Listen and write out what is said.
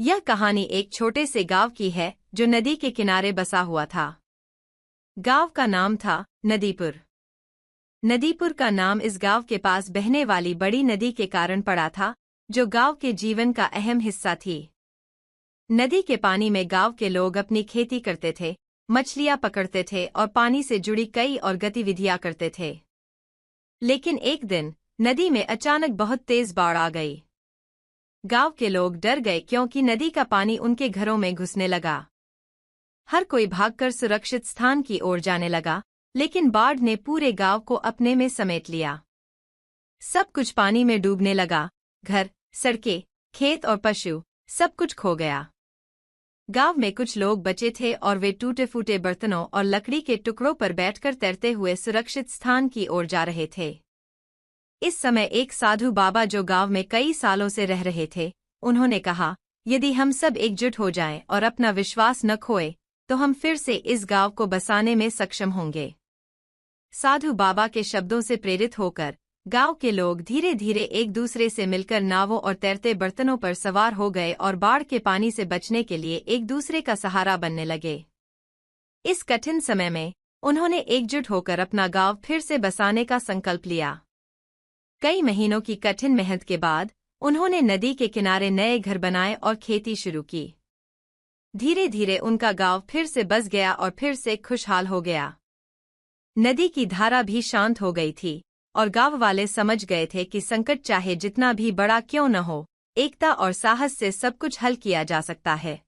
यह कहानी एक छोटे से गांव की है जो नदी के किनारे बसा हुआ था। गांव का नाम था नदीपुर। नदीपुर का नाम इस गांव के पास बहने वाली बड़ी नदी के कारण पड़ा था, जो गांव के जीवन का अहम हिस्सा थी। नदी के पानी में गांव के लोग अपनी खेती करते थे, मछलियां पकड़ते थे और पानी से जुड़ी कई और गतिविधियां करते थे। लेकिन एक दिन नदी में अचानक बहुत तेज बाढ़ आ गई। गांव के लोग डर गए क्योंकि नदी का पानी उनके घरों में घुसने लगा। हर कोई भागकर सुरक्षित स्थान की ओर जाने लगा, लेकिन बाढ़ ने पूरे गांव को अपने में समेट लिया। सब कुछ पानी में डूबने लगा। घर, सड़कें, खेत और पशु, सब कुछ खो गया। गांव में कुछ लोग बचे थे और वे टूटे फूटे बर्तनों और लकड़ी के टुकड़ों पर बैठकर तैरते हुए सुरक्षित स्थान की ओर जा रहे थे। इस समय एक साधु बाबा जो गांव में कई सालों से रह रहे थे, उन्होंने कहा, यदि हम सब एकजुट हो जाएं और अपना विश्वास न खोए, तो हम फिर से इस गांव को बसाने में सक्षम होंगे। साधु बाबा के शब्दों से प्रेरित होकर गांव के लोग धीरे धीरे एक दूसरे से मिलकर नावों और तैरते बर्तनों पर सवार हो गए और बाढ़ के पानी से बचने के लिए एक दूसरे का सहारा बनने लगे। इस कठिन समय में उन्होंने एकजुट होकर अपना गांव फिर से बसाने का संकल्प लिया। कई महीनों की कठिन मेहनत के बाद उन्होंने नदी के किनारे नए घर बनाए और खेती शुरू की। धीरे धीरे उनका गांव फिर से बस गया और फिर से खुशहाल हो गया। नदी की धारा भी शांत हो गई थी और गांव वाले समझ गए थे कि संकट चाहे जितना भी बड़ा क्यों न हो, एकता और साहस से सब कुछ हल किया जा सकता है।